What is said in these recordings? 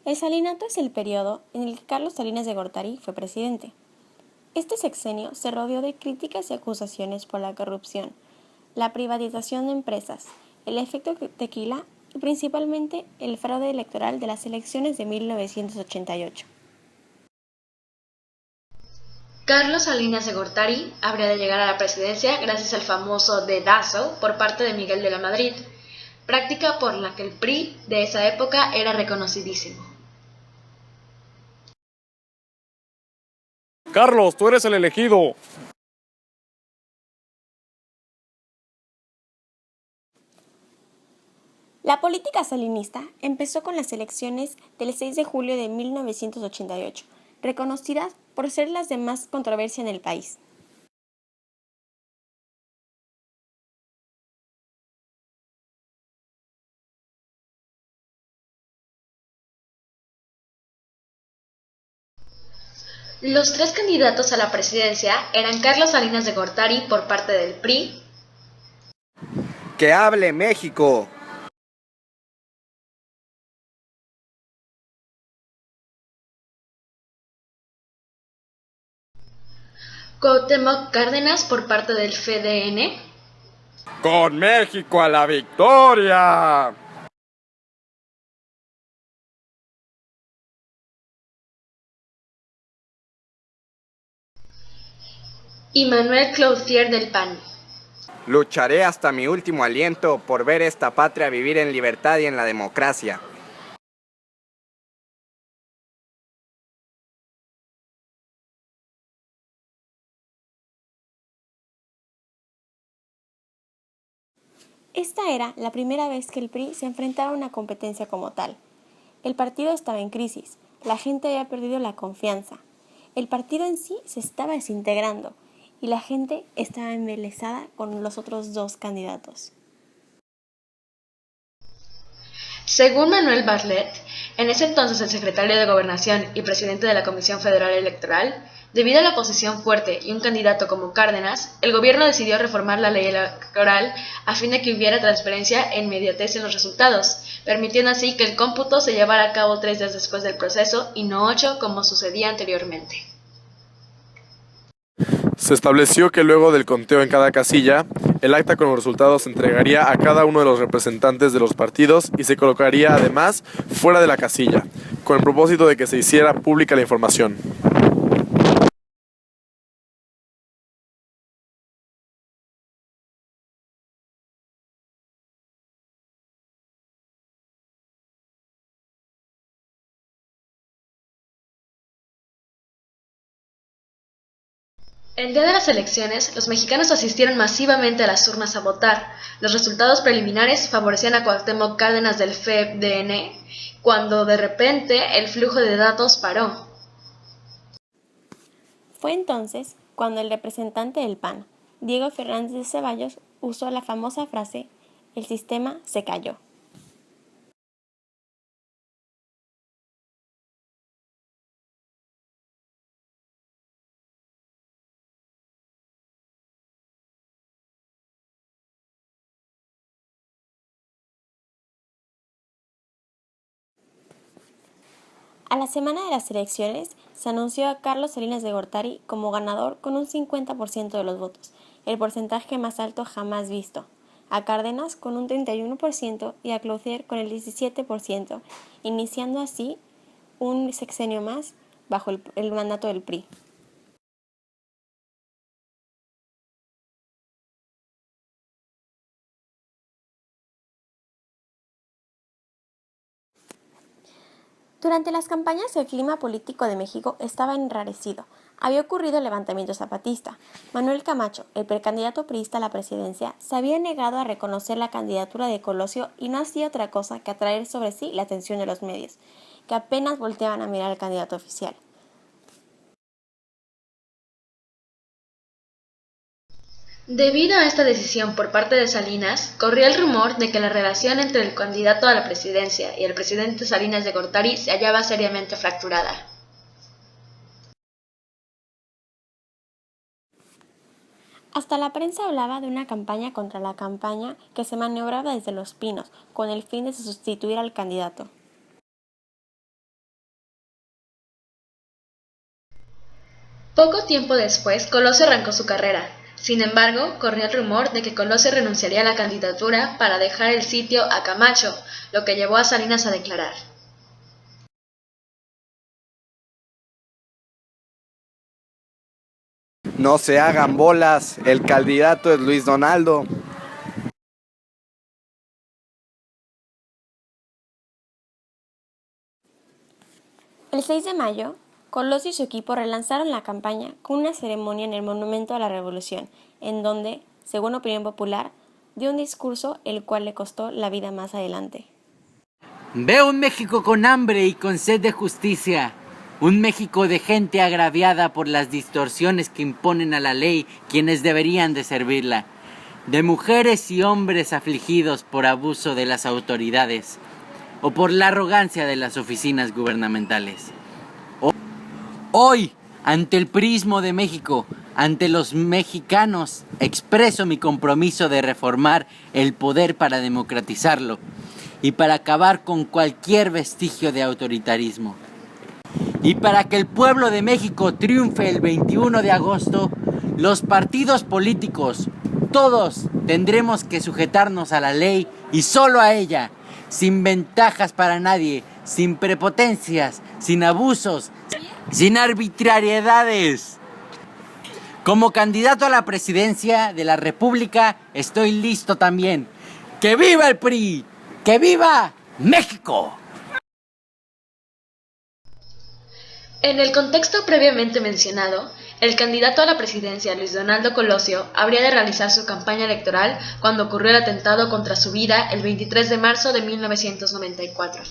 El salinato es el periodo en el que Carlos Salinas de Gortari fue presidente. Este sexenio se rodeó de críticas y acusaciones por la corrupción, la privatización de empresas, el efecto tequila y principalmente el fraude electoral de las elecciones de 1988. Carlos Salinas de Gortari habría de llegar a la presidencia gracias al famoso dedazo por parte de Miguel de la Madrid, práctica por la que el PRI de esa época era reconocidísimo. Carlos, tú eres el elegido. La política salinista empezó con las elecciones del 6 de julio de 1988, reconocidas por ser las de más controversia en el país. Los tres candidatos a la presidencia eran Carlos Salinas de Gortari por parte del PRI, ¡Que hable México! Cuauhtémoc Cárdenas por parte del FDN ¡Con México a la victoria! y Manuel Clouthier del PAN. Lucharé hasta mi último aliento por ver esta patria vivir en libertad y en la democracia. Esta era la primera vez que el PRI se enfrentaba a una competencia como tal. El partido estaba en crisis, la gente había perdido la confianza, el partido en sí se estaba desintegrando y la gente estaba embelesada con los otros dos candidatos. Según Manuel Bartlett, en ese entonces el secretario de Gobernación y presidente de la Comisión Federal Electoral, debido a la oposición fuerte y un candidato como Cárdenas, el gobierno decidió reformar la ley electoral a fin de que hubiera transparencia e inmediatez en los resultados, permitiendo así que el cómputo se llevara a cabo 3 días después del proceso y no 8 como sucedía anteriormente. Se estableció que luego del conteo en cada casilla, el acta con los resultados se entregaría a cada uno de los representantes de los partidos y se colocaría además fuera de la casilla, con el propósito de que se hiciera pública la información. El día de las elecciones, los mexicanos asistieron masivamente a las urnas a votar. Los resultados preliminares favorecían a Cuauhtémoc Cárdenas del FDN, cuando de repente el flujo de datos paró. Fue entonces cuando el representante del PAN, Diego Fernández de Ceballos, usó la famosa frase: "El sistema se cayó". A la semana de las elecciones, se anunció a Carlos Salinas de Gortari como ganador con un 50% de los votos, el porcentaje más alto jamás visto, a Cárdenas con un 31% y a Clouthier con el 17%, iniciando así un sexenio más bajo el mandato del PRI. Durante las campañas el clima político de México estaba enrarecido. Había ocurrido el levantamiento zapatista. Manuel Camacho, el precandidato priista a la presidencia, se había negado a reconocer la candidatura de Colosio y no hacía otra cosa que atraer sobre sí la atención de los medios, que apenas volteaban a mirar al candidato oficial. Debido a esta decisión por parte de Salinas, corría el rumor de que la relación entre el candidato a la presidencia y el presidente Salinas de Gortari se hallaba seriamente fracturada. Hasta la prensa hablaba de una campaña contra la campaña que se maniobraba desde Los Pinos, con el fin de sustituir al candidato. Poco tiempo después, Colosio arrancó su carrera. Sin embargo, corrió el rumor de que Colosio renunciaría a la candidatura para dejar el sitio a Camacho, lo que llevó a Salinas a declarar: No se hagan bolas, el candidato es Luis Donaldo. El 6 de mayo, Colosio y su equipo relanzaron la campaña con una ceremonia en el Monumento a la Revolución, en donde, según opinión popular, dio un discurso el cual le costó la vida más adelante. Veo un México con hambre y con sed de justicia, un México de gente agraviada por las distorsiones que imponen a la ley quienes deberían de servirla, de mujeres y hombres afligidos por abuso de las autoridades o por la arrogancia de las oficinas gubernamentales. Hoy, ante el prismo de México, ante los mexicanos, expreso mi compromiso de reformar el poder para democratizarlo y para acabar con cualquier vestigio de autoritarismo. Y para que el pueblo de México triunfe el 21 de agosto, los partidos políticos, todos tendremos que sujetarnos a la ley y solo a ella, sin ventajas para nadie, sin prepotencias, sin abusos, sin arbitrariedades. Como candidato a la presidencia de la República, estoy listo también. ¡Que viva el PRI! ¡Que viva México! En el contexto previamente mencionado, el candidato a la presidencia, Luis Donaldo Colosio, habría de realizar su campaña electoral cuando ocurrió el atentado contra su vida el 23 de marzo de 1994.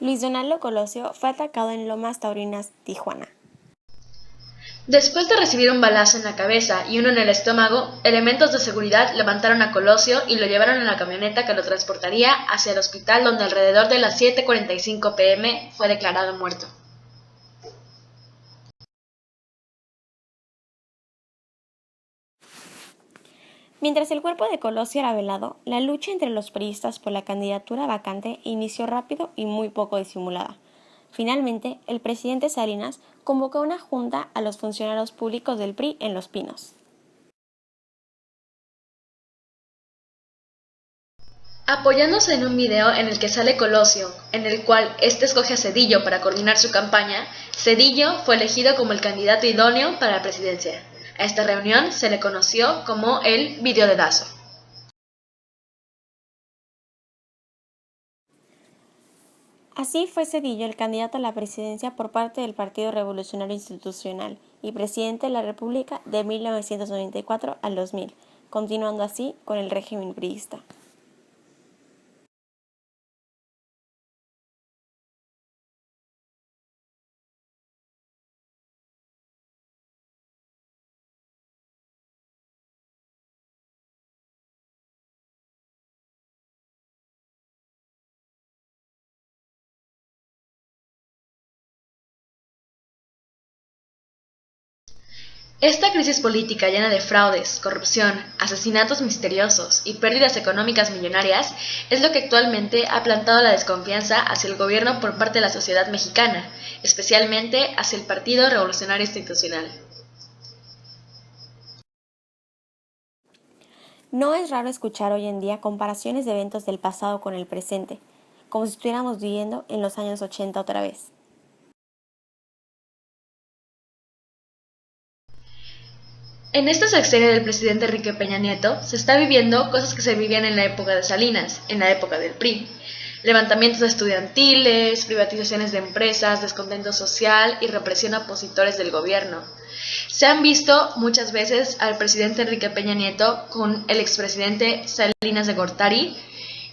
Luis Donaldo Colosio fue atacado en Lomas Taurinas, Tijuana. Después de recibir un balazo en la cabeza y uno en el estómago, elementos de seguridad levantaron a Colosio y lo llevaron en la camioneta que lo transportaría hacia el hospital, donde alrededor de las 7:45 p.m. fue declarado muerto. Mientras el cuerpo de Colosio era velado, la lucha entre los priistas por la candidatura vacante inició rápido y muy poco disimulada. Finalmente, el presidente Salinas convocó una junta a los funcionarios públicos del PRI en Los Pinos. Apoyándose en un video en el que sale Colosio, en el cual este escoge a Zedillo para coordinar su campaña, Zedillo fue elegido como el candidato idóneo para la presidencia. A esta reunión se le conoció como el videodedazo. Así fue Zedillo el candidato a la presidencia por parte del Partido Revolucionario Institucional y presidente de la República de 1994 al 2000, continuando así con el régimen priista. Esta crisis política llena de fraudes, corrupción, asesinatos misteriosos y pérdidas económicas millonarias es lo que actualmente ha plantado la desconfianza hacia el gobierno por parte de la sociedad mexicana, especialmente hacia el Partido Revolucionario Institucional. No es raro escuchar hoy en día comparaciones de eventos del pasado con el presente, como si estuviéramos viviendo en los años 80 otra vez. En esta sexenio del presidente Enrique Peña Nieto se está viviendo cosas que se vivían en la época de Salinas, en la época del PRI. Levantamientos estudiantiles, privatizaciones de empresas, descontento social y represión a opositores del gobierno. Se han visto muchas veces al presidente Enrique Peña Nieto con el expresidente Salinas de Gortari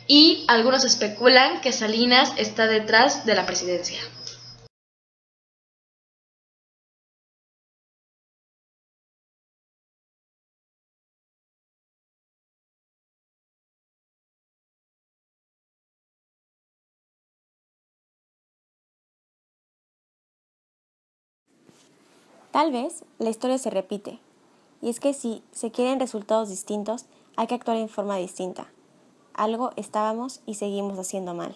y algunos especulan que Salinas está detrás de la presidencia. Tal vez la historia se repite, y es que si se quieren resultados distintos, hay que actuar en forma distinta. Algo estábamos y seguimos haciendo mal.